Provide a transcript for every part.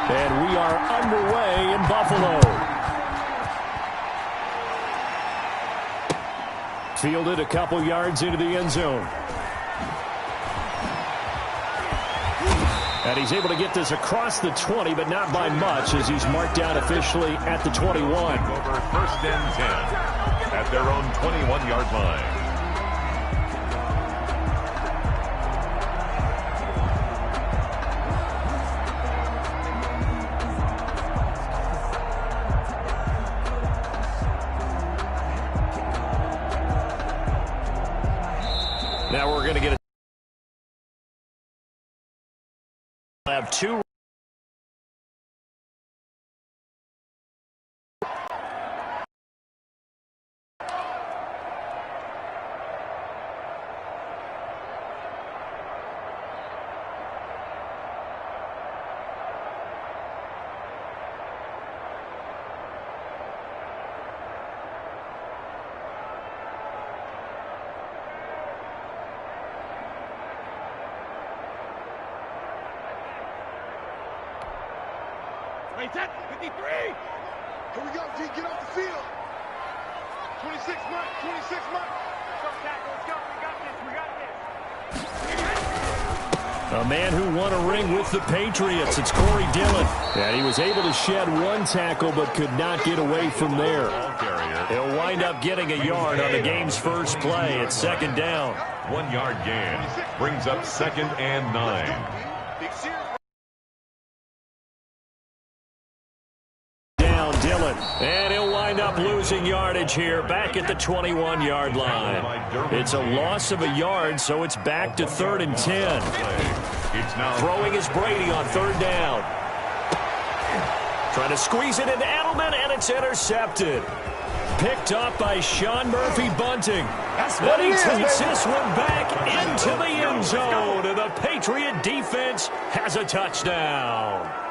And we are underway in Buffalo. Fielded a couple yards into the end zone. And he's able to get this across the 20, but not by much, as he's marked down officially at the 21. Over first and 10 at their own 21-yard line. Now we're going to get have two. Wait, that's 53! Here we go, G, get off the field. 26 mark, 26 mark. Let's go, tackle, let's go. We got this. A man who won a ring with the Patriots. It's Corey Dillon. And he was able to shed one tackle, but could not get away from there. He'll wind up getting a yard on the game's first play. It's second down. 1 yard gain brings up 2nd and 9. And he'll wind up losing yardage here back at the 21-yard line. It's a loss of a yard, so it's back to 3rd and 10. Throwing is Brady on 3rd down. Trying to squeeze it into Edelman, and it's intercepted. Picked up by Sean Murphy-Bunting. But he takes this one back into the end zone, and the Patriot defense has a touchdown.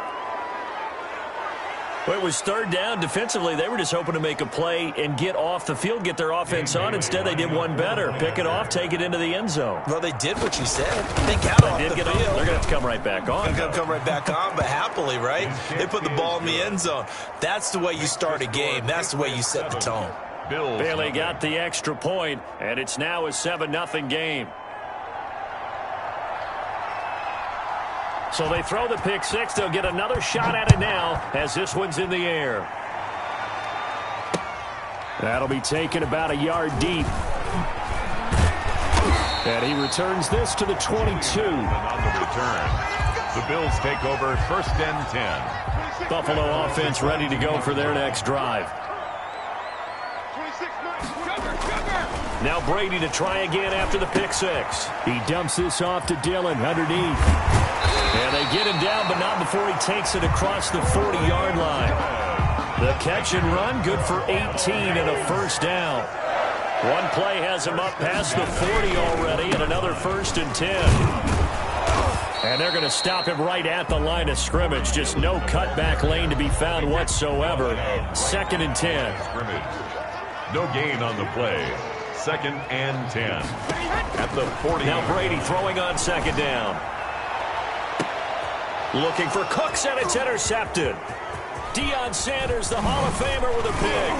Well, it was 3rd down. Defensively, they were just hoping to make a play and get off the field, get their offense on. Instead, they did one better. Pick it off, take it into the end zone. Well, they did what you said. They got off the field. They're going to have to come right back on. They're going to come right back on, but happily, right? They put the ball in the end zone. That's the way you start a game. That's the way you set the tone. Bailey got the extra point, and it's now a 7-0 game. So they throw the pick six. They'll get another shot at it now as this one's in the air. That'll be taken about a yard deep. And he returns this to the 22. And on the return, the Bills take over 1st and 10. Buffalo offense ready to go for their next drive. Now Brady to try again after the pick six. He dumps this off to Dillon underneath. And they get him down, but not before he takes it across the 40-yard line. The catch and run, good for 18 and a 1st down. One play has him up past the 40 already, and another 1st and 10. And they're going to stop him right at the line of scrimmage. Just no cutback lane to be found whatsoever. 2nd and 10. No gain on the play. 2nd and 10. At the 40. Now Brady throwing on 2nd down. Looking for Cooks, and it's intercepted. Deion Sanders, the Hall of Famer, with a pick.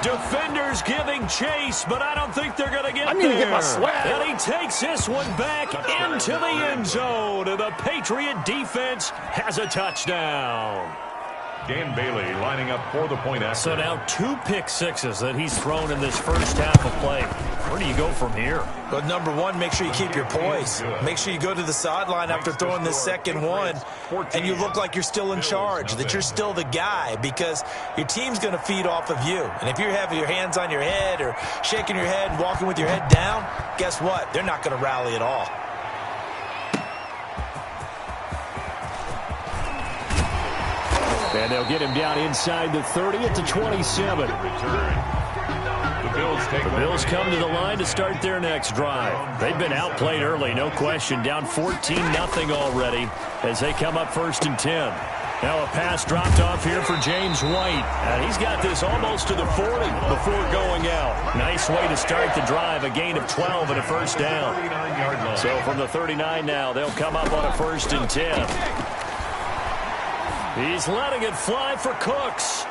Defenders giving chase, but I don't think they're going to get there. I need to get my swag. And he takes this one back into the end zone, and the Patriot defense has a touchdown. Dan Bailey lining up for the point after. So now 2 pick sixes that he's thrown in this first half of play. Where do you go from here? But number one, make sure you keep your poise. Make sure you go to the sideline after throwing this second one, and you look like you're still in charge, that you're still the guy, because your team's going to feed off of you. And if you're having your hands on your head or shaking your head and walking with your head down, guess what? They're not going to rally at all. And they'll get him down inside the 30 at the 27. The Bills come to the line to start their next drive. They've been outplayed early, no question. Down 14-0 already as they come up 1st and 10. Now a pass dropped off here for James White. And he's got this almost to the 40 before going out. Nice way to start the drive. A gain of 12 and a 1st down. So from the 39 now, they'll come up on a 1st and 10. He's letting it fly for Cooks.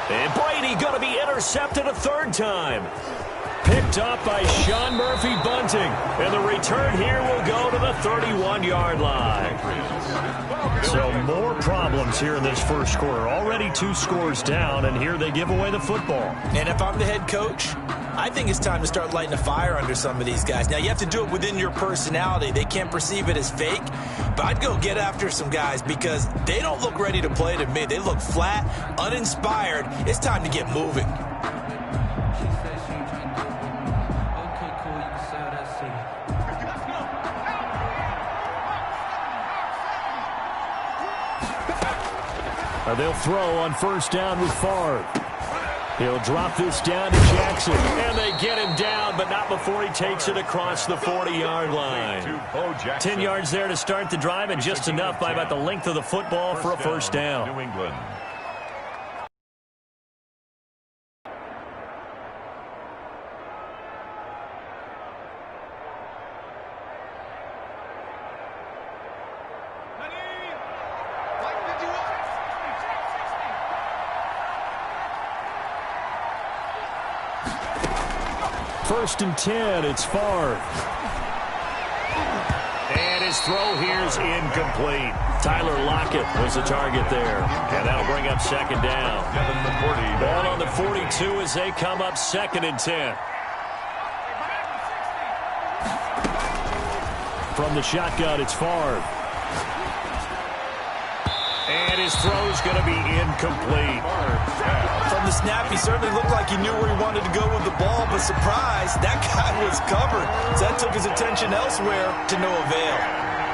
And Brady going to be intercepted a third time. Picked up by Sean Murphy Bunting. And the return here will go to the 31-yard line. So more problems here in this first quarter. Already 2 scores down, and here they give away the football. And if I'm the head coach, I think it's time to start lighting a fire under some of these guys. Now, you have to do it within your personality. They can't perceive it as fake. But I'd go get after some guys because they don't look ready to play to me. They look flat, uninspired. It's time to get moving. They'll throw on first down with Favre. He'll drop this down to Jackson. And they get him down, but not before he takes it across the 40-yard line. 10 yards there to start the drive, and just enough by about the length of the football for a first down. New England. First and 10, it's Favre. And his throw here's incomplete. Tyler Lockett was the target there. And that'll bring up second down. Ball on the 42 as they come up second and 10. From the shotgun, it's Favre. And his throw's going to be incomplete. From the snap, he certainly looked like he knew where he wanted to go with the ball, but surprise, that guy was covered. So that took his attention elsewhere to no avail.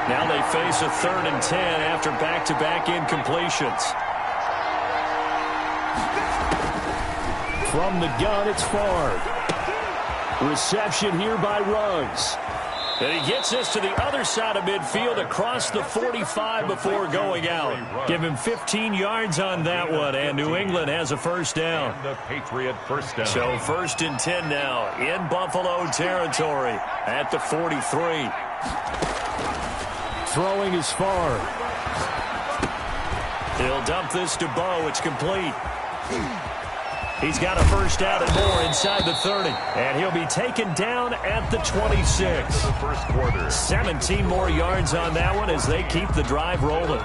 Now they face a third and 10 after back-to-back incompletions. From the gun, it's Favre. Reception here by Ruggs. And he gets us to the other side of midfield across the 45 before going out. Give him 15 yards on that one, and New England has a first down. The Patriot first down. So first and 10 now in Buffalo territory at the 43. Throwing is Favre. He'll dump this to Bo. It's complete. He's got a first down and more inside the 30. And he'll be taken down at the 26. The first quarter. 17 more yards on that one as they keep the drive rolling.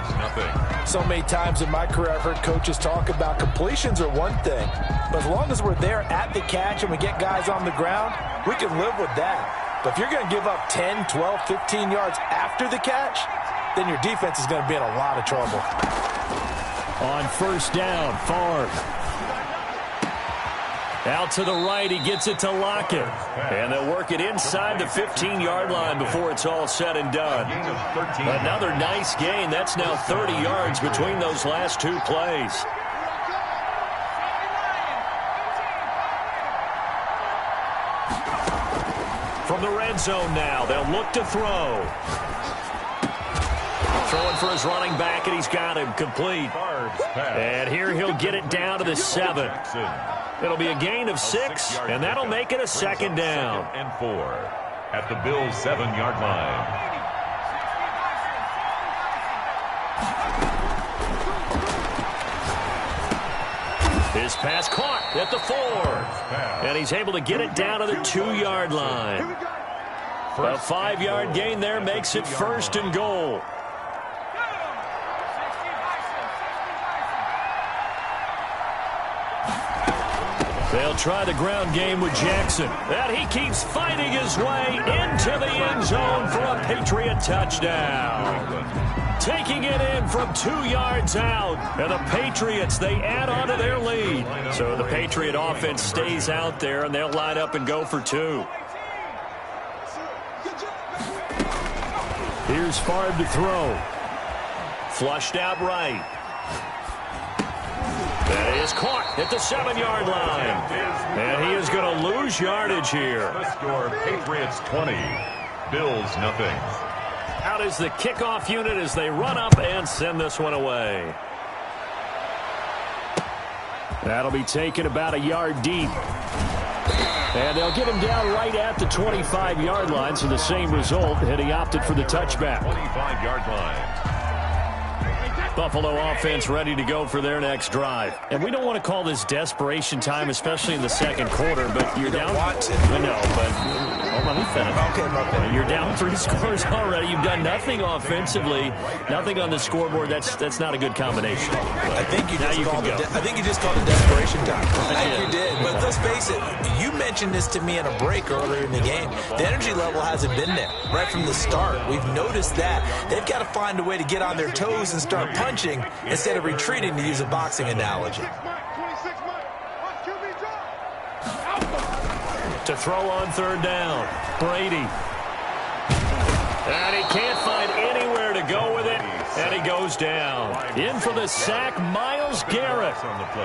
So many times in my career I've heard coaches talk about completions are one thing. But as long as we're there at the catch and we get guys on the ground, we can live with that. But if you're going to give up 10, 12, 15 yards after the catch, then your defense is going to be in a lot of trouble. On first down, Favre. Out to the right, he gets it to Lockett. And they'll work it inside the 15-yard line before it's all said and done. Another nice gain. That's now 30 yards between those last 2 plays. From the red zone now, they'll look to throw. Throwing for his running back, and he's got him complete. And here he'll get it down to the 7. It'll be a gain of 6, and that'll make it a second down. And 4 at the Bills' 7-yard line. His pass caught at the 4. And he's able to get it down to the 2-yard line. A 5-yard gain there makes it first and goal. They'll try the ground game with Jackson. And he keeps fighting his way into the end zone for a Patriot touchdown. Taking it in from 2 yards out. And the Patriots, they add on to their lead. So the Patriot offense stays out there, and they'll line up and go for 2. Here's Favre to throw. Flushed out right. That is caught at the 7-yard line. And he is going to lose yardage here. The score, Patriots 20, Bills nothing. Out is the kickoff unit as they run up and send this one away. That'll be taken about a yard deep. And they'll get him down right at the 25-yard line, so the same result, and he opted for the touchback. 25-yard line. Buffalo offense ready to go for their next drive. And we don't want to call this desperation time, especially in the second quarter, but you're down. Want to. I know, but hold on, let me finish. Okay, my You're down 3 scores already. You've done nothing offensively, nothing on the scoreboard. That's not a good combination. I think you just called it desperation time. I think you did. But let's face it, you mentioned this to me in a break earlier in the game. The energy level hasn't been there right from the start. We've noticed that. They've got to find a way to get on their toes and start punching instead of retreating, to use a boxing analogy. To throw on third down, Brady. And he can't find anywhere to go with it, and he goes down. In for the sack, Myles Garrett.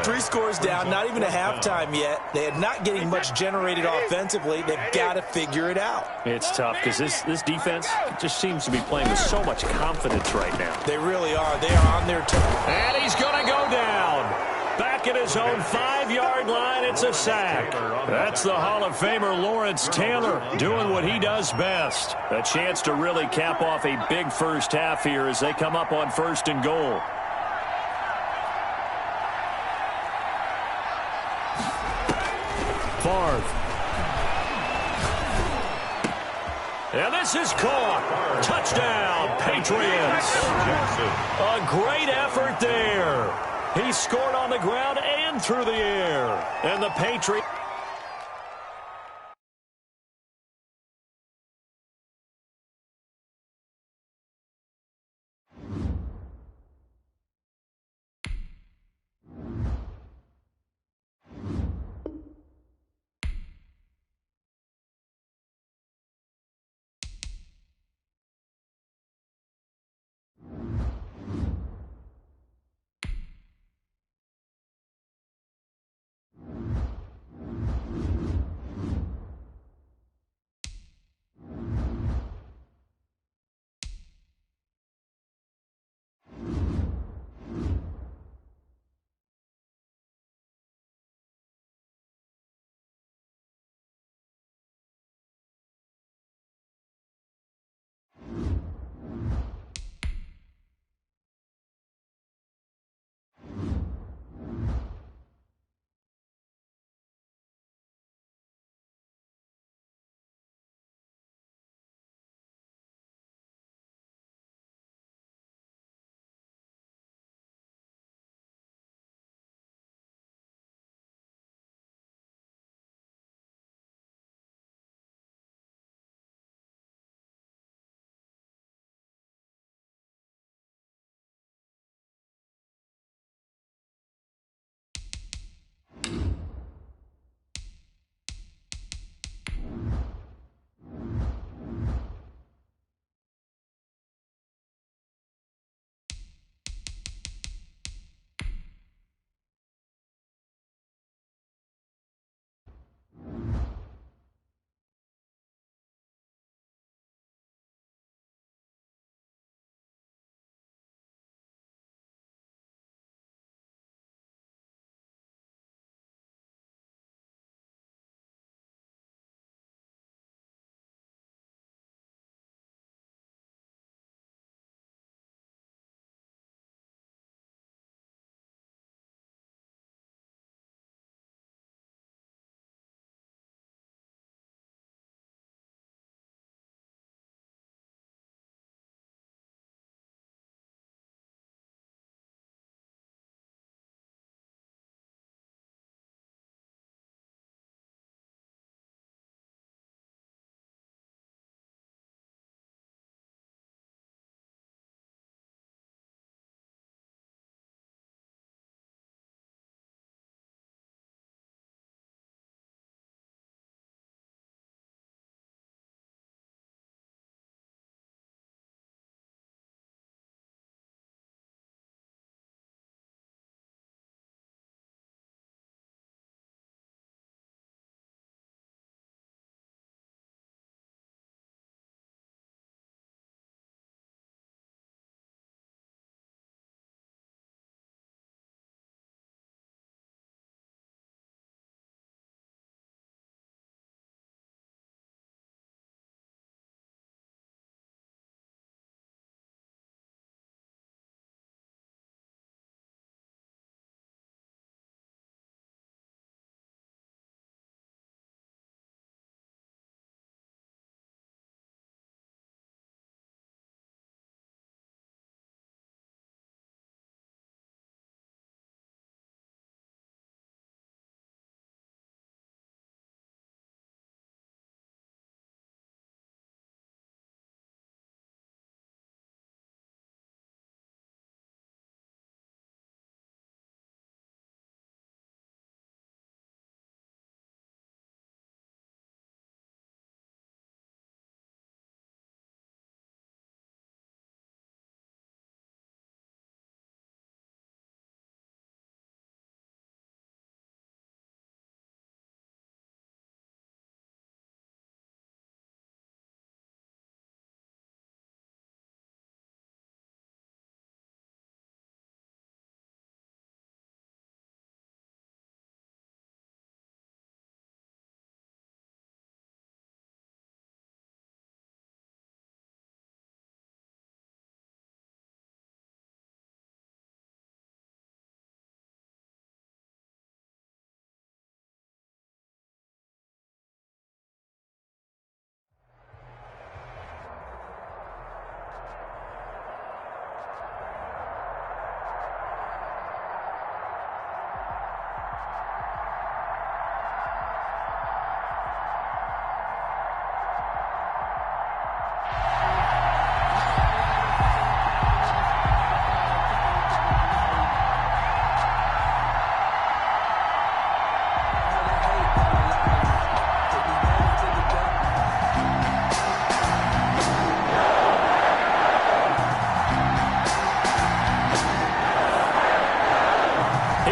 3 scores down, not even a halftime yet. They are not getting much generated offensively. They've got to figure it out. It's tough because this defense just seems to be playing with so much confidence right now. They really are. They are on their toes. And he's going to go down. Back at his own 5-yard line, it's a sack. That's the Hall of Famer Lawrence Taylor doing what he does best. A chance to really cap off a big first half here as they come up on 1st and goal. Favre. And this is caught. Touchdown, Patriots. A great effort there. He scored on the ground and through the air. And the Patriots.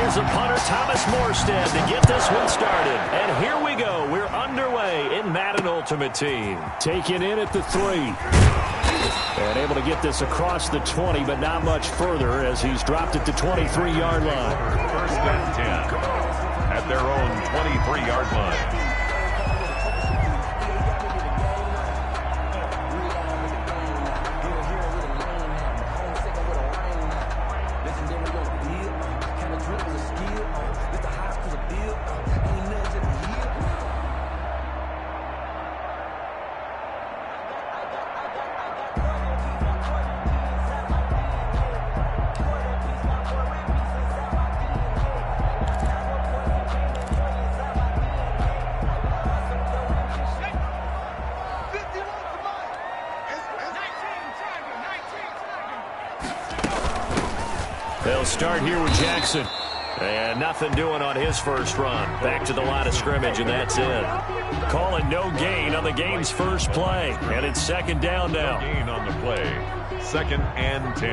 Here's the punter, Thomas Morstead, to get this one started. And here we go. We're underway in Madden Ultimate Team. Taken in at the 3. And able to get this across the 20, but not much further as he's dropped it to 23-yard line. First and 10 at their own 23-yard line. They'll start here with Jackson. And nothing doing on his first run. Back to the line of scrimmage, and that's it. Calling no gain on the game's first play. And it's second down now. No gain on the play. Second and 10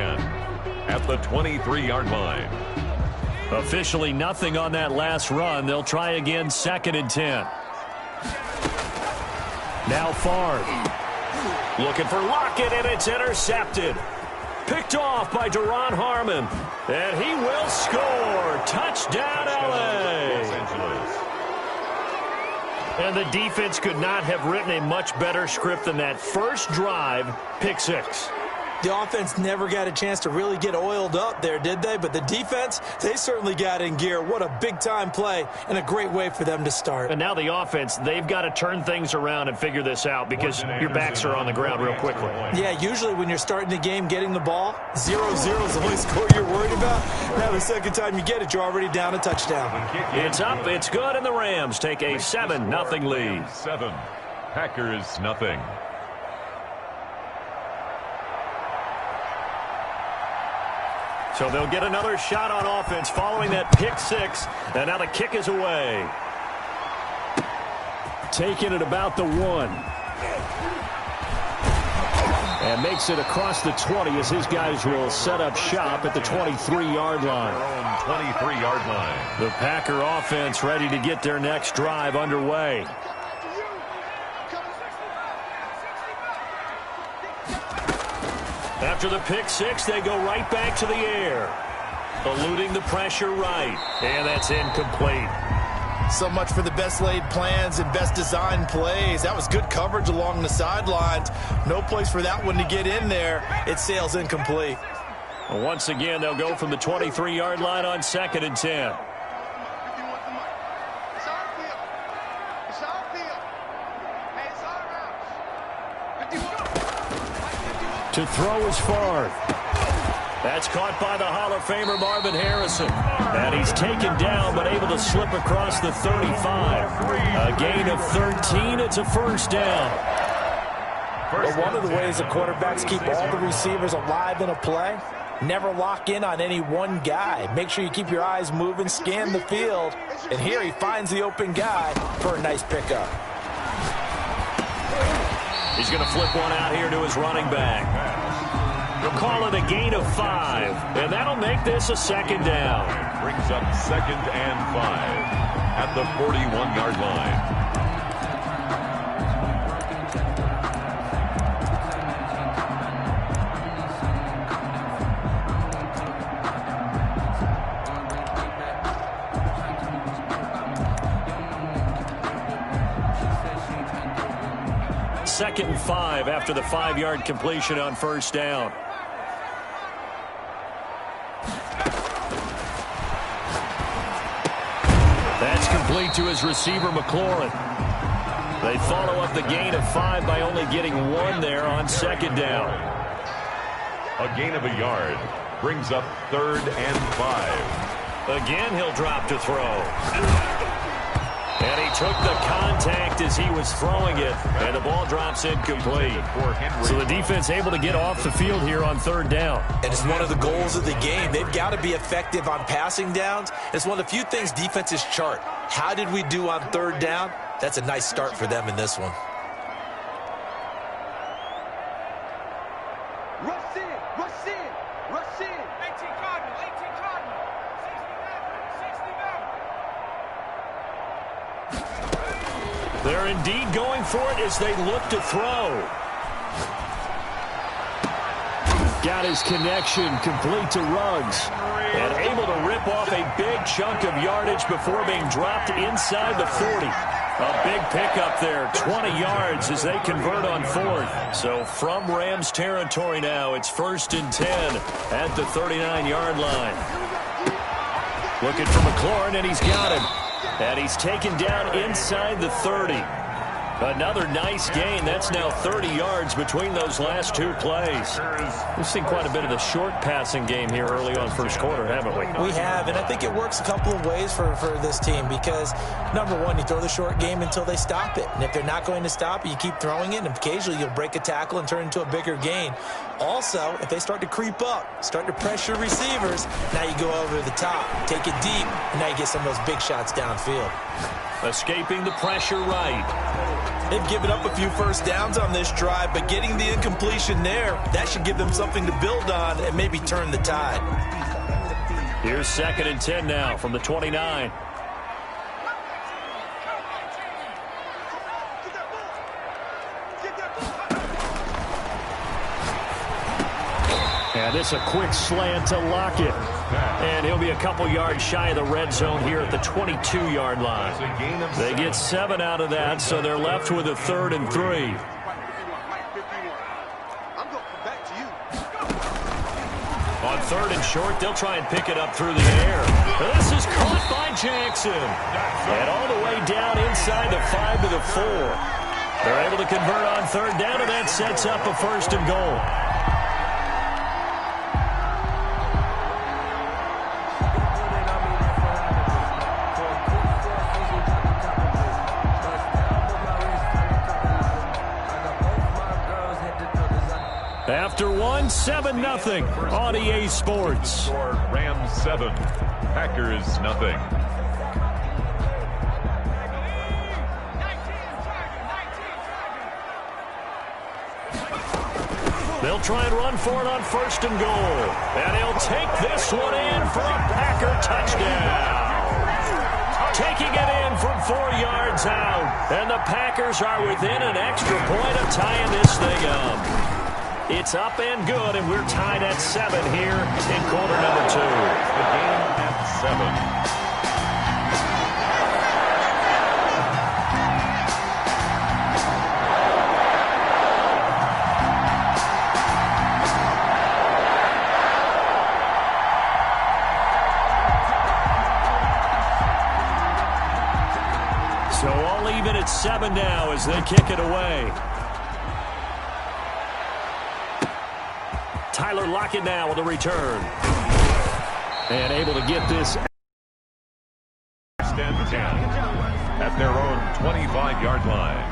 at the 23-yard line. Officially nothing on that last run. They'll try again, second and 10. Now Favre. Looking for Lockett, and it's intercepted. Picked off by Duron Harmon. And he will score. Touchdown, L.A. Los Angeles. And the defense could not have written a much better script than that first drive, pick 6. The offense never got a chance to really get oiled up there, did they? But the defense, they certainly got in gear. What a big-time play and a great way for them to start. And now the offense, they've got to turn things around and figure this out because your backs are on the ground real quickly. Yeah, usually when you're starting the game getting the ball, 0-0 is the only score you're worried about. Now the second time you get it, you're already down a touchdown. It's up, it's good, and the Rams take a 7-0 lead. 7. Packers nothing. So they'll get another shot on offense following that pick 6. And now the kick is away. Taking it about the 1. And makes it across the 20 as his guys will set up shop at the 23-yard line. 23-yard line. The Packer offense ready to get their next drive underway. After the pick 6, they go right back to the air. Eluding the pressure right. And that's incomplete. So much for the best laid plans and best designed plays. That was good coverage along the sidelines. No place for that one to get in there. It sails incomplete. Well, once again, they'll go from the 23-yard line on second and 10. To throw is Favre. That's caught by the Hall of Famer Marvin Harrison. And he's taken down but able to slip across the 35. A gain of 13. It's a first down. Well, one of the ways the quarterbacks keep all the receivers alive in a play, never lock in on any one guy. Make sure you keep your eyes moving, scan the field. And here he finds the open guy for a nice pickup. He's going to flip one out here to his running back. They'll call it a gain of 5, and that'll make this a second down. Brings up second and 5 at the 41-yard line. Second and 5 after the 5-yard completion on first down. That's complete to his receiver, McLaurin. They follow up the gain of 5 by only getting 1 there on second down. A gain of a yard brings up third and 5. Again, he'll drop to throw. And he took the contact as he was throwing it, and the ball drops incomplete. So the defense able to get off the field here on third down. And it's one of the goals of the game. They've got to be effective on passing downs. It's one of the few things defenses chart. How did we do on third down? That's a nice start for them in this one. Rush in, rush in, rush in. 18 Cardinal, 18 Cardinal. 69, They're indeed going for it as they look to throw. Got his connection complete to Ruggs. And able to rip off a big chunk of yardage before being dropped inside the 40. A big pickup there, 20 yards as they convert on fourth. So from Rams territory now, it's 1st and 10 at the 39-yard line. Looking for McLaurin, and he's got him. And he's taken down inside the 30. Another nice gain. That's now 30 yards between those last two plays. We've seen quite a bit of the short passing game here early on first quarter, haven't we? We have, and I think it works a couple of ways for this team because, number one, you throw the short game until they stop it. And if they're not going to stop it, you keep throwing it, and occasionally you'll break a tackle and turn into a bigger gain. Also, if they start to creep up, start to pressure receivers, now you go over the top, take it deep, and now you get some of those big shots downfield. Escaping the pressure right. They've given up a few first downs on this drive, but getting the incompletion there, that should give them something to build on and maybe turn the tide. Here's 2nd and 10 now from the 29. And this a quick slant to Lockett. And he'll be a couple yards shy of the red zone here at the 22-yard line. They get 7 out of that, so they're left with a 3rd and 3. On 3rd and short, they'll try and pick it up through the air. This is caught by Jackson. And all the way down inside the 5 to the 4. They're able to convert on 3rd down, and that sets up a 1st and goal. After one, 7-0 on EA Sports. Rams 7, Packers nothing. They'll try and run for it on 1st and goal. And he'll take this one in for a Packer touchdown. Taking it in from 4 yards out. And the Packers are within an extra point of tying this thing up. It's up and good, and we're tied at 7 here in quarter number 2. The game at 7. So all even at 7 now as they kick it away. Tyler Lockett now with a return. And able to get this. Stand 10 at their own 25-yard line.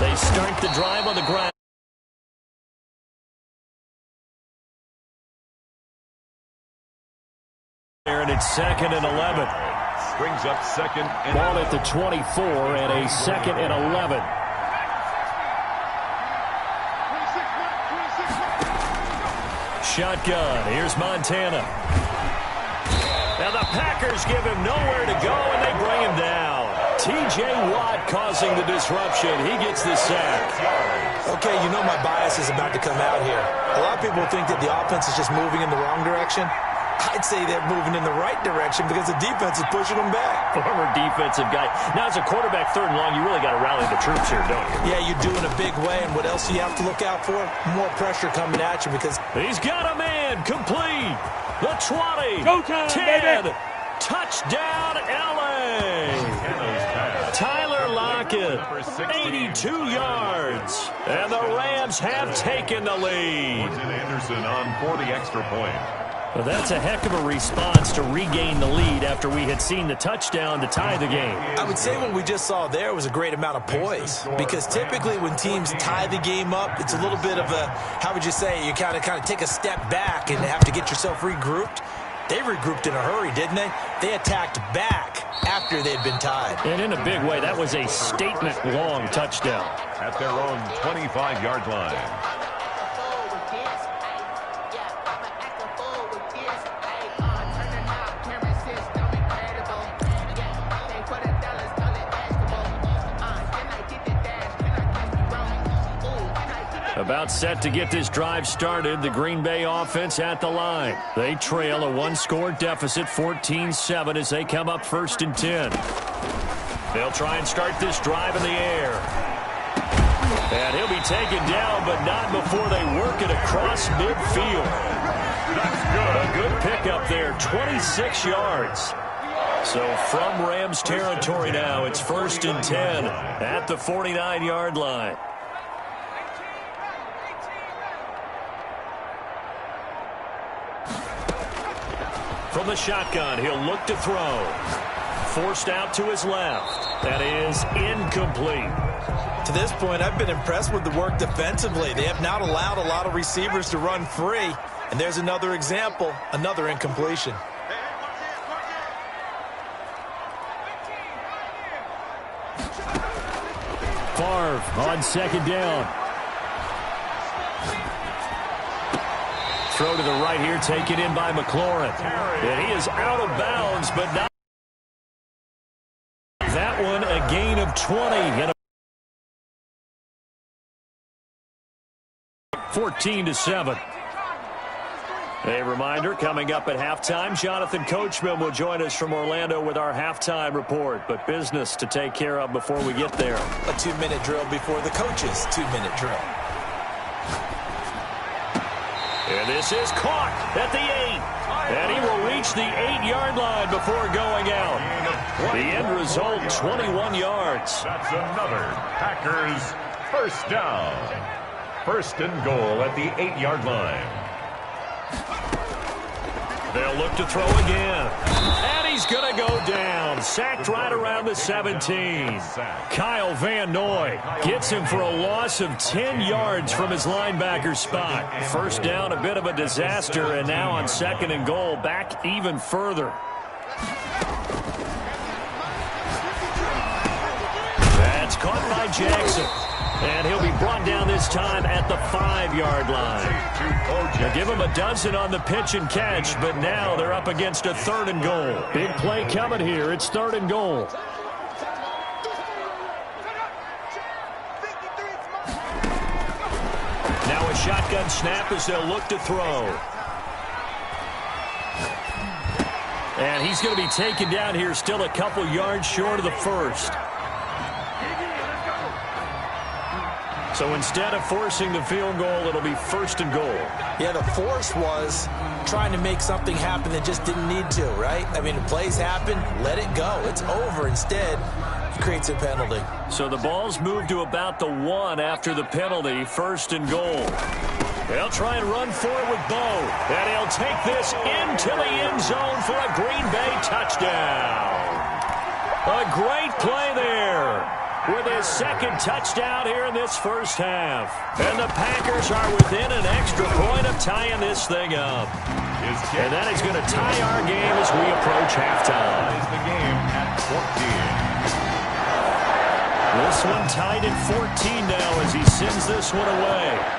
They start the drive on the ground. And it's 2nd and 11. Brings up 2nd and ball at the 24 and a 2nd and 11. Shotgun. Here's Montana. Now the Packers give him nowhere to go, and they bring him down. T.J. Watt causing the disruption. He gets the sack. Okay, you know my bias is about to come out here. A lot of people think that the offense is just moving in the wrong direction. I'd say they're moving in the right direction because the defense is pushing them back. Former defensive guy. Now, as a quarterback 3rd and long, you really got to rally the troops here, don't you? Yeah, you do in a big way. And what else do you have to look out for? More pressure coming at you because he's got a man complete. The 20. Go time, 10. baby. Touchdown, L.A. Tyler Lockett, 82 yards. And the Rams have taken the lead. Anderson on for the extra point. Well, that's a heck of a response to regain the lead after we had seen the touchdown to tie the game. I would say what we just saw there was a great amount of poise, because typically when teams tie the game up, it's a little bit of a, how would you say, you kind of take a step back and have to get yourself regrouped. They regrouped in a hurry, didn't they? They attacked back after they'd been tied. And in a big way, that was a statement-long touchdown. At their own 25-yard line. About set to get this drive started, the Green Bay offense at the line. They trail a one-score deficit, 14-7, as they come up 1st and 10. They'll try and start this drive in the air. And he'll be taken down, but not before they work it across midfield. That's good. A good pickup there, 26 yards. So from Rams territory now, it's 1st and 10 at the 49-yard line. From the shotgun, he'll look to throw. Forced out to his left. That is incomplete. To this point, I've been impressed with the work defensively. They have not allowed a lot of receivers to run free. And there's another example, another incompletion. Favre on 2nd down. Throw to the right here, taken in by McLaurin. And he is out of bounds, but not. That one a gain of 20. And 14-7. A reminder, coming up at halftime, Jonathan Coachman will join us from Orlando with our halftime report. But business to take care of before we get there. A 2-minute drill before the coach's 2-minute drill. And this is caught at the 8. And he will reach the 8-yard line before going out. The end result, 21 yards. That's another Packers first down. 1st and goal at the 8-yard line. They'll look to throw again. And he's going to go down. Sacked right around the 17. Kyle Van Noy gets him for a loss of 10 yards from his linebacker spot. 1st down, a bit of a disaster, and now on 2nd and goal, back even further. That's caught by Jackson. And he'll be brought down this time at the 5-yard line. They'll give him a dozen on the pitch and catch, but now they're up against a 3rd and goal. Big play coming here. It's 3rd and goal. Now a shotgun snap as they'll look to throw. And he's going to be taken down here, still a couple yards short of the 1st. So instead of forcing the field goal, it'll be 1st and goal. Yeah, the force was trying to make something happen that just didn't need to, right? I mean, the plays happen, let it go. It's over. Instead, he creates a penalty. So the ball's moved to about the 1 after the penalty, 1st and goal. They'll try and run for it with Bo. And he'll take this into the end zone for a Green Bay touchdown. A great play there, with his 2nd touchdown here in this 1st half. And the Packers are within an extra point of tying this thing up. And that is going to tie our game as we approach halftime. Is the game at 14. This one tied at 14 now as he sends this one away.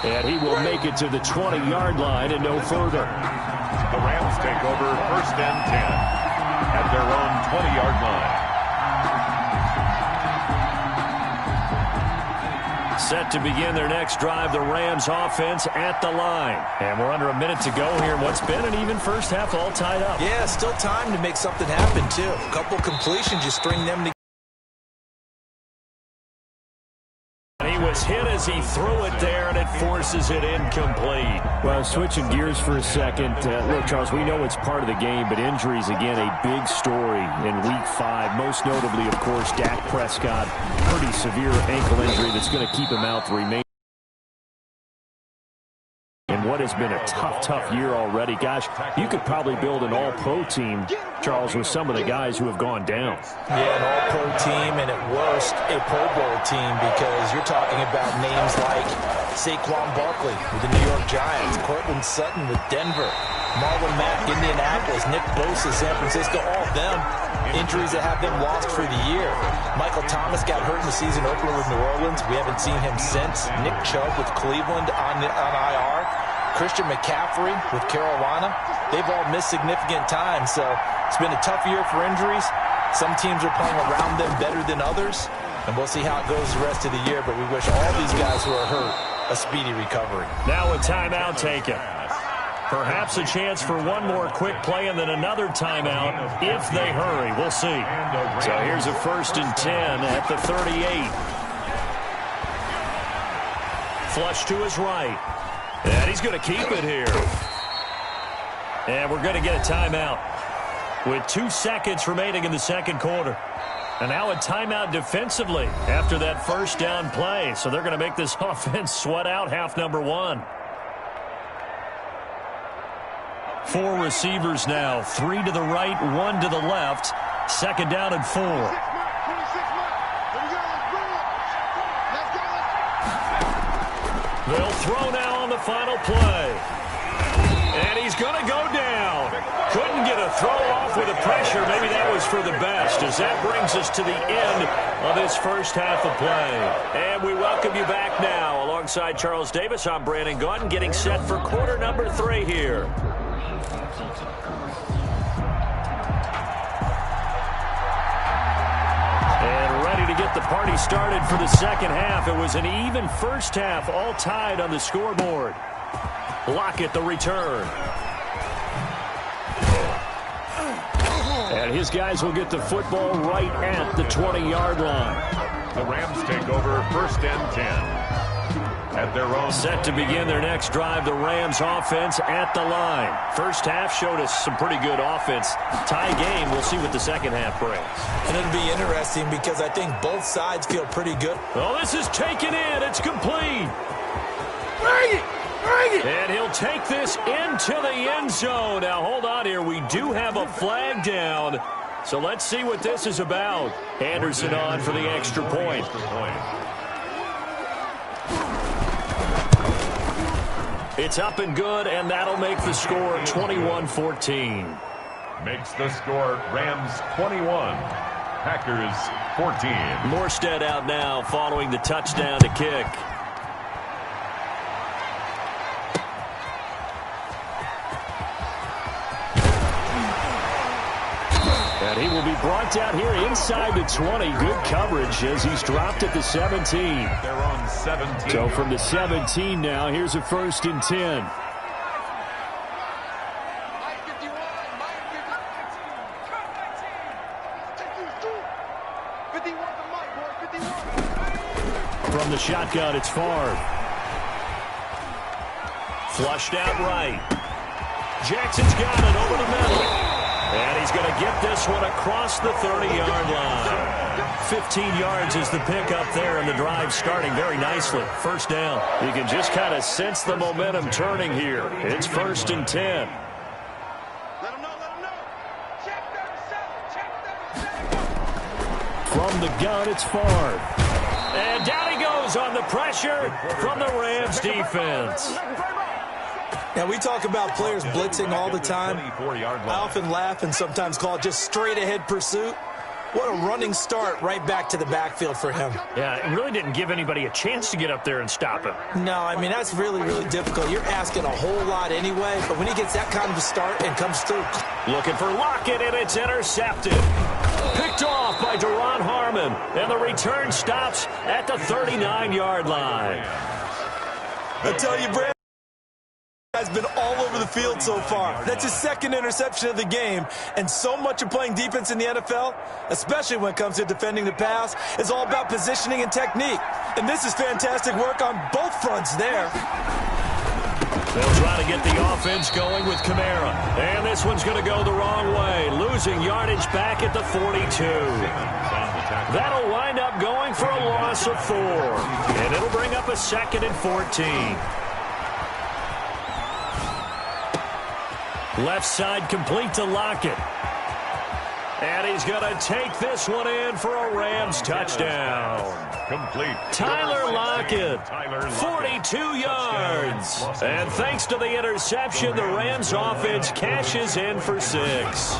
And he will make it to the 20-yard line and no further. The Rams take over 1st and 10 at their own 20-yard line. Set to begin their next drive, the Rams offense at the line. And we're under a minute to go here in what's been an even 1st half, all tied up. Yeah, still time to make something happen, too. A couple completions, you string them together. was hit as he threw it there, and it forces it incomplete. Well, switching gears for a second. Look, Charles, we know it's part of the game, but injuries, again, a big story in Week 5. Most notably, of course, Dak Prescott. Pretty severe ankle injury that's going to keep him out the remaining. And what has been a tough year already. Gosh, you could probably build an all-pro team, Charles, with some of the guys who have gone down. Yeah, an all-pro team, and at worst, a Pro Bowl team, because you're talking about names like Saquon Barkley with the New York Giants, Cortland Sutton with Denver, Marlon Mack, Indianapolis, Nick Bosa, San Francisco, all of them injuries that have them lost for the year. Michael Thomas got hurt in the season opener with New Orleans. We haven't seen him since. Nick Chubb with Cleveland on IR. Christian McCaffrey with Carolina. They've all missed significant time, so it's been a tough year for injuries. Some teams are playing around them better than others, and we'll see how it goes the rest of the year, but we wish all these guys who are hurt a speedy recovery. Now a timeout taken. Perhaps a chance for one more quick play and then another timeout if they hurry. We'll see. So here's a 1st and 10 at the 38. Flush to his right. And he's going to keep it here. And we're going to get a timeout with 2 seconds remaining in the second quarter. And now a timeout defensively after that first down play. So they're going to make this offense sweat out half number 1. 4 receivers now, 3 to the right, 1 to the left. 2nd down and 4. They'll throw now on the final play. And he's going to go down. Couldn't get a throw off with the pressure. Maybe that was for the best, as that brings us to the end of this first half of play. And we welcome you back now. Alongside Charles Davis, I'm Brandon Gaudin, getting set for quarter number 3 here. To get the party started for the second half. It was an even first half, all tied on the scoreboard. Lockett the return. And his guys will get the football right at the 20-yard line. The Rams take over 1st and 10. At their own. Set to begin their next drive, the Rams offense at the line. First half showed us some pretty good offense. Tie game, we'll see what the second half brings. And it'll be interesting because I think both sides feel pretty good. Oh, this is taken in. It's complete. Bring it! Bring it! And he'll take this into the end zone. Now, hold on here. We do have a flag down. So let's see what this is about. Anderson on for the extra point. It's up and good, and that'll make the score 21-14. Makes the score Rams 21, Packers 14. Morstead out now following the touchdown to kick. And he will be brought down here inside the 20. Good coverage as he's dropped at the 17. They're on 17. So from the 17 now, here's a 1st and 10. From the shotgun, it's Favre. Flushed out right. Jackson's got it over the middle. And he's going to get this one across the 30-yard line. 15 yards is the pickup there, and the drive starting very nicely. First down. You can just kind of sense the momentum turning here. It's 1st and 10. Let him know, let him know. Check 37, check 37. From the gun, it's Favre. And down he goes on the pressure from the Rams defense. Now, we talk about players blitzing all the time. I often laugh and sometimes call it just straight-ahead pursuit. What a running start right back to the backfield for him. Yeah, it really didn't give anybody a chance to get up there and stop him. No, I mean, that's really, really difficult. You're asking a whole lot anyway, but when he gets that kind of a start and comes through. Looking for Lockett, and it's intercepted. Picked off by Duron Harmon, and the return stops at the 39-yard line. I tell you, Brad, has been all over the field so far. That's his second interception of the game. And so much of playing defense in the NFL, especially when it comes to defending the pass, is all about positioning and technique. And this is fantastic work on both fronts there. They'll try to get the offense going with Kamara. And this one's going to go the wrong way, losing yardage back at the 42. That'll wind up going for a loss of 4. And it'll bring up a 2nd and 14. Left side complete to Lockett. And he's going to take this one in for a Rams touchdown. Complete. Tyler Lockett, 42 yards. And thanks to the interception, the Rams offense cashes in for 6.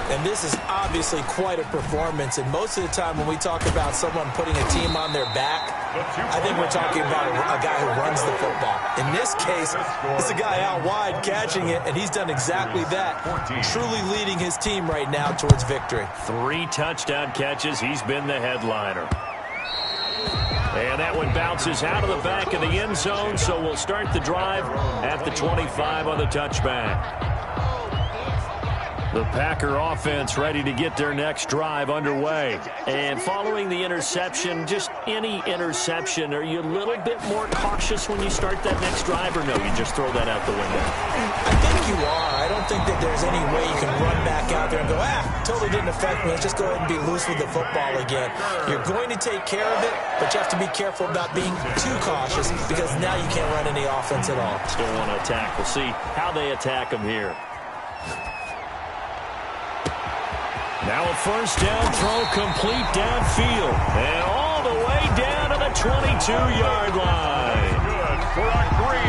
And this is obviously quite a performance. And most of the time when we talk about someone putting a team on their back, I think we're talking about a guy who runs the football. In this case, it's a guy out wide catching it, and he's done exactly that, truly leading his team right now towards victory. 3 touchdown catches. He's been the headliner. And that one bounces out of the back of the end zone, so we'll start the drive at the 25 on the touchback. The Packer offense ready to get their next drive underway. And following the interception, just any interception, are you a little bit more cautious when you start that next drive, or no, you just throw that out the window? I think you are. I don't think that there's any way you can run back out there and go, totally didn't affect me. Let's just go ahead and be loose with the football again. You're going to take care of it, but you have to be careful about being too cautious because now you can't run any offense at all. Still want to attack. We'll see how they attack them here. Now a first down throw complete downfield. And all the way down to the 22-yard line.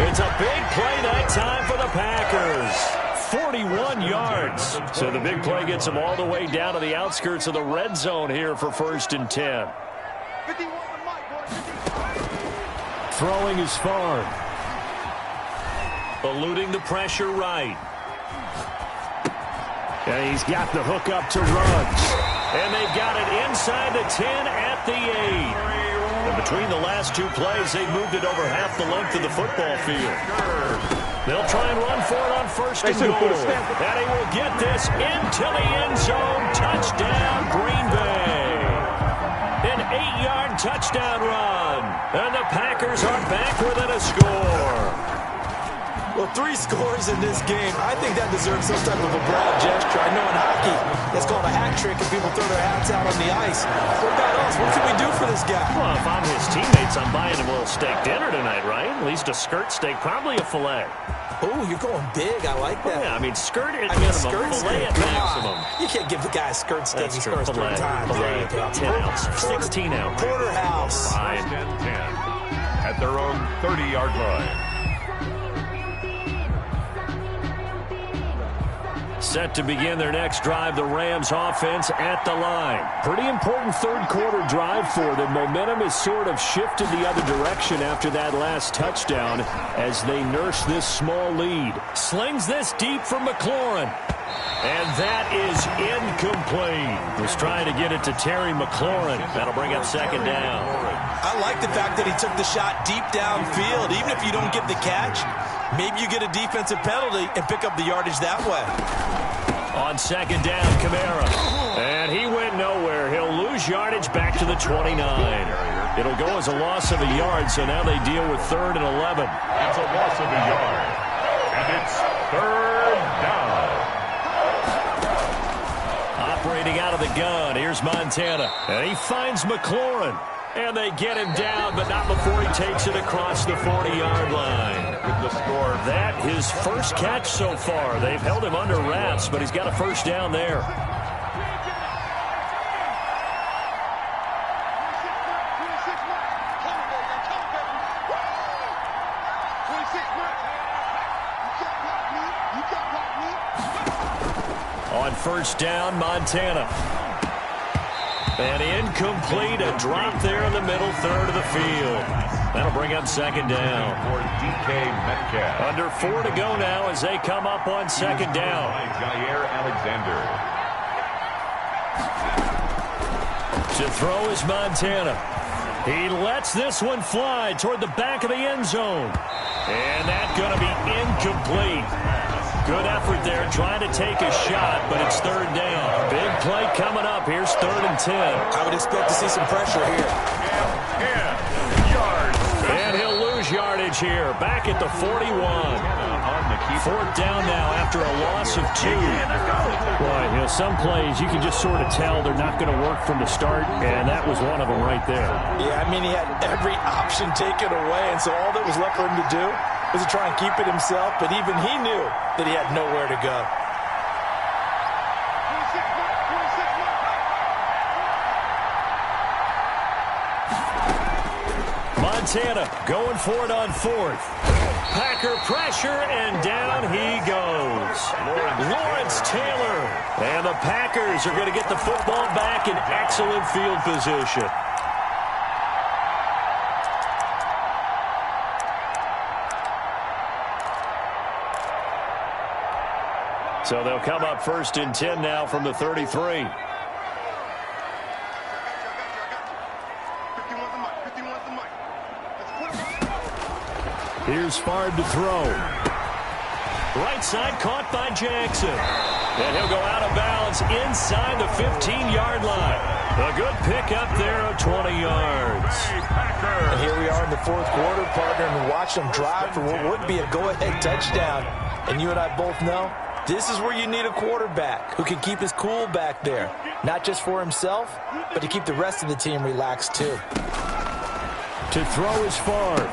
It's a big play that time for the Packers. 41 yards. So the big play gets them all the way down to the outskirts of the red zone here for 1st and 10. Throwing is far. Eluding the pressure right. And he's got the hook up to Ruggs. And they've got it inside the 10 at the 8. And between the last 2 plays, they've moved it over half the length of the football field. They'll try and run for it on 1st and goal. And he will get this into the end zone. Touchdown, Green Bay. An 8-yard touchdown run. And the Packers are back within a score. Well, 3 scores in this game. I think that deserves some type of a broad gesture. I know in hockey, that's called a hat trick, and people throw their hats out on the ice. What about us? What can we do for this guy? Well, if I'm his teammates, I'm buying him a little steak dinner tonight, right? At least a skirt steak, probably a filet. Oh, you're going big. I like that. Yeah, I mean, skirt at minimum, filet at maximum. You can't give the guy a skirt steak. He scores 3 times. Filet, 10 ounce, 16 ounce. Porterhouse. 10 at their own 30-yard line. Set to begin their next drive, the Rams offense at the line. Pretty important third-quarter drive for them. Momentum has sort of shifted the other direction after that last touchdown as they nurse this small lead. Slings this deep for McLaurin. And that is incomplete. Was trying to get it to Terry McLaurin. That'll bring up 2nd down. I like the fact that he took the shot deep downfield. Even if you don't get the catch, maybe you get a defensive penalty and pick up the yardage that way. On 2nd down, Kamara. And he went nowhere. He'll lose yardage back to the 29. It'll go as a loss of a yard, so now they deal with 3rd and 11. It's a loss of a yard. And it's 3rd down. Operating out of the gun, here's Montana. And he finds McLaurin. And they get him down, but not before he takes it across the 40-yard line. With the score. That his first catch so far. They've held him under wraps, but he's got a first down there. On 1st down, Montana. And incomplete, a drop there in the middle third of the field. That'll bring up 2nd down. For DK Metcalf. Under 4 to go now as they come up on 2nd down. Jair Alexander. To throw is Montana. He lets this one fly toward the back of the end zone. And that's going to be incomplete. Good effort there, trying to take a shot, but it's third down. Big play coming up. Here's 3rd and 10. I would expect to see some pressure here. And he'll lose yardage here. Back at the 41. 4th down now after a loss of 2. Boy, some plays you can just sort of tell they're not going to work from the start, and that was one of them right there. Yeah, I mean, he had every option taken away, and so all that was left for him to do was to try and keep it himself, but even he knew that he had nowhere to go. Montana going for it on 4th. Packer pressure, and down he goes. Lawrence Taylor. And the Packers are going to get the football back in excellent field position. So they'll come up 1st and 10 now from the 33. Here's Favre to throw. Right side caught by Jackson. And he'll go out of bounds inside the 15-yard line. A good pickup there of 20 yards. And here we are in the 4th quarter, partner, and watch them drive for what would be a go-ahead touchdown. And you and I both know this is where you need a quarterback who can keep his cool back there. Not just for himself, but to keep the rest of the team relaxed too. To throw is Favre.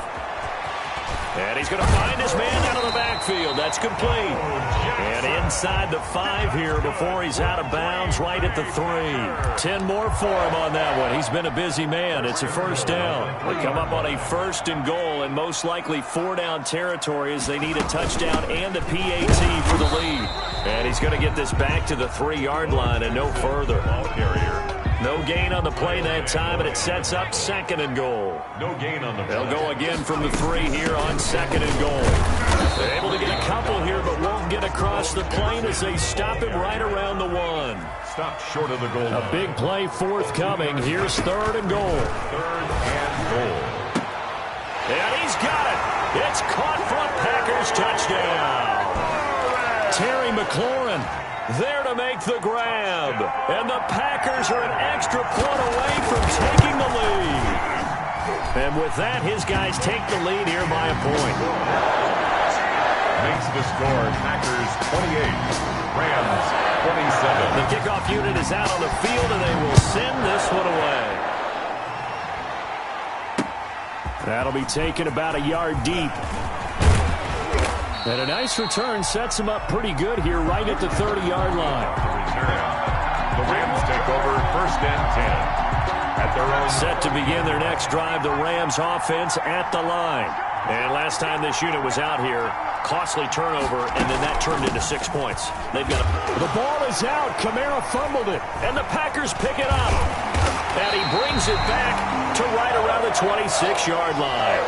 And he's going to find his man out of the backfield. That's complete. And inside the 5 here before he's out of bounds right at the 3. 10 more for him on that one. He's been a busy man. It's a 1st down. They come up on a 1st and goal and most likely 4-down territory as they need a touchdown and a PAT for the lead. And he's going to get this back to the 3-yard line and no further. No gain on the play that time, and it sets up 2nd and goal. No gain on the play. They'll go again from the 3 here on 2nd and goal. They're able to get a couple here, but won't get across the plane as they stop him right around the 1. Stop short of the goal line. A big play forthcoming. Here's 3rd and goal. 3rd and goal. And he's got it. It's caught for a Packers touchdown. Terry McLaurin there to make the grab. And the Packers are an extra point away from taking the lead. And with that, his guys take the lead here by a point. Makes the score Packers 28, Rams 27. The kickoff unit is out on the field, and they will send this one away. That'll be taken about a yard deep. And a nice return sets him up pretty good here right at the 30-yard line. The Rams take over 1st and 10. At their own. Set to begin their next drive, the Rams offense at the line. And last time this unit was out here, costly turnover, and then that turned into 6 points. They've got the ball is out. Kamara fumbled it, and the Packers pick it up. And he brings it back to right around the 26-yard line.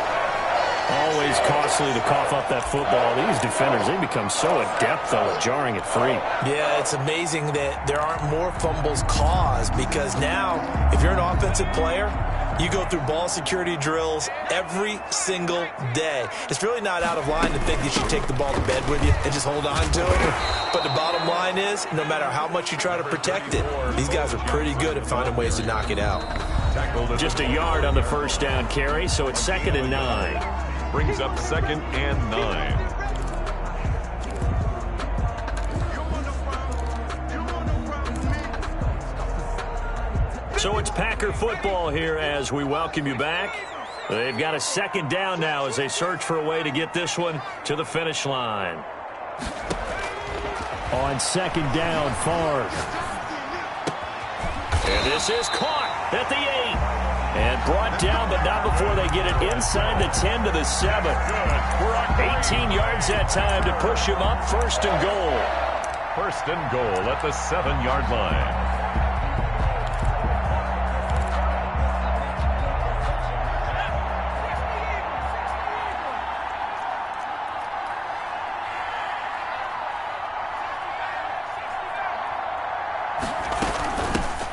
Always costly to cough up that football. These defenders, they become so adept, though, at jarring it free. Yeah, it's amazing that there aren't more fumbles caused because now, if you're an offensive player, you go through ball security drills every single day. It's really not out of line to think you should take the ball to bed with you and just hold on to it. But the bottom line is, no matter how much you try to protect it, these guys are pretty good at finding ways to knock it out. Just a yard on the 1st down carry, so it's 2nd and 9. Brings up 2nd and 9. So it's Packer football here as we welcome you back. They've got a 2nd down now as they search for a way to get this one to the finish line. On 2nd down, Favre. And this is caught at the 8. And brought down, but not before they get it inside the 10 to the 7. 18 yards that time to push him up 1st and goal. 1st and goal at the 7-yard line.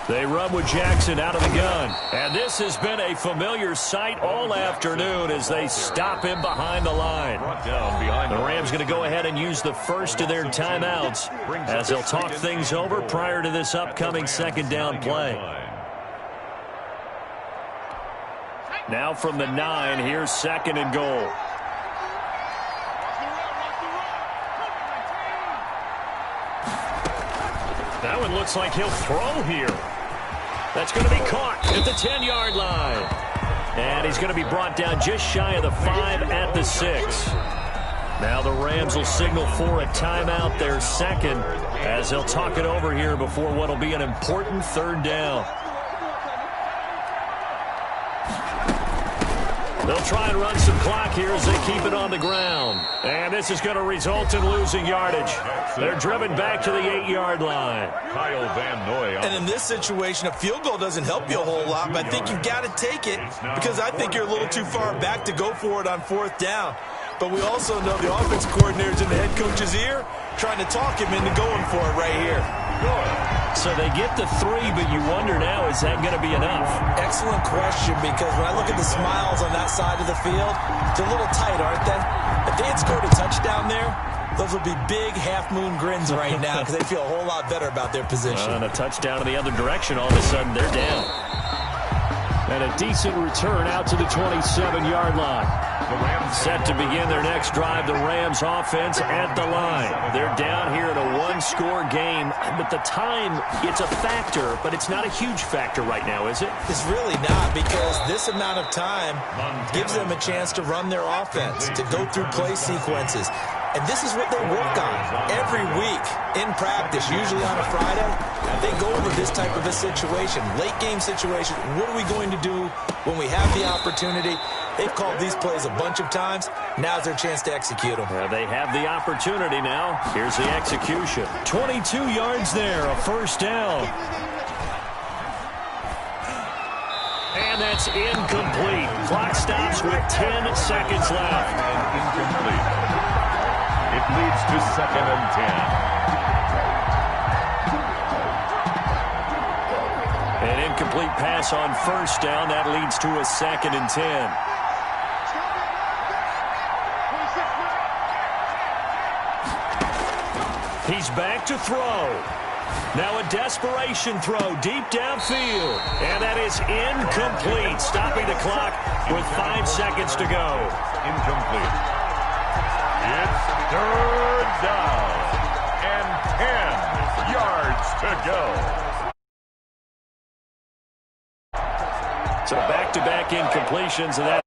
They run with Jackson out of the gun. And this has been a familiar sight all afternoon as they stop him behind the line. The Rams going to go ahead and use the first of their timeouts as they'll talk things over prior to this upcoming second down play. Now from the 9, here's second and goal. That one looks like he'll throw here. That's going to be caught at the 10-yard line. And he's going to be brought down just shy of the 5 at the 6. Now the Rams will signal for a timeout, their second, as they'll talk it over here before what will be an important third down. They'll try and run some clock here as they keep it on the ground. And this is going to result in losing yardage. They're driven back to the 8-yard line. Kyle Van Noy. And in this situation, a field goal doesn't help you a whole lot, but I think you've got to take it because I think you're a little too far back to go for it on fourth down. But we also know the offense coordinator's in the head coach's ear trying to talk him into going for it right here. So they get the 3, but you wonder now, is that going to be enough? Excellent question, because when I look at the smiles on that side of the field, they're a little tight, aren't they? If they had scored a touchdown there, those would be big half-moon grins right now because they feel a whole lot better about their position. And a touchdown in the other direction, all of a sudden they're down. And a decent return out to the 27-yard line. Set to begin their next drive, the Rams offense at the line. They're down here in a one-score game, but the time, it's a factor, but it's not a huge factor right now, is it? It's really not, because this amount of time gives them a chance to run their offense, to go through play sequences. And this is what they work on every week in practice, usually on a Friday. They go over this type of a situation, late game situation. What are we going to do when we have the opportunity? They've called these plays a bunch of times. Now's their chance to execute them. Well, they have the opportunity now. Here's the execution. 22 yards there, a first down. And that's incomplete. Clock stops with 10 seconds left. Incomplete. It leads to second and 10. An incomplete pass on first down. That leads to a second and 10. He's back to throw. Now a desperation throw deep downfield. And that is incomplete. Stopping the clock with 5 seconds to go. Incomplete. It's third down and 10 yards to go. So back-to-back incompletions, and that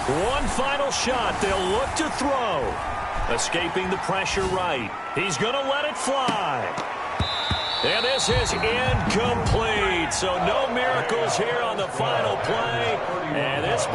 one final shot. They'll look to throw. Escaping the pressure right. He's going to let it fly. And this is incomplete. So no miracles here on the final play. And this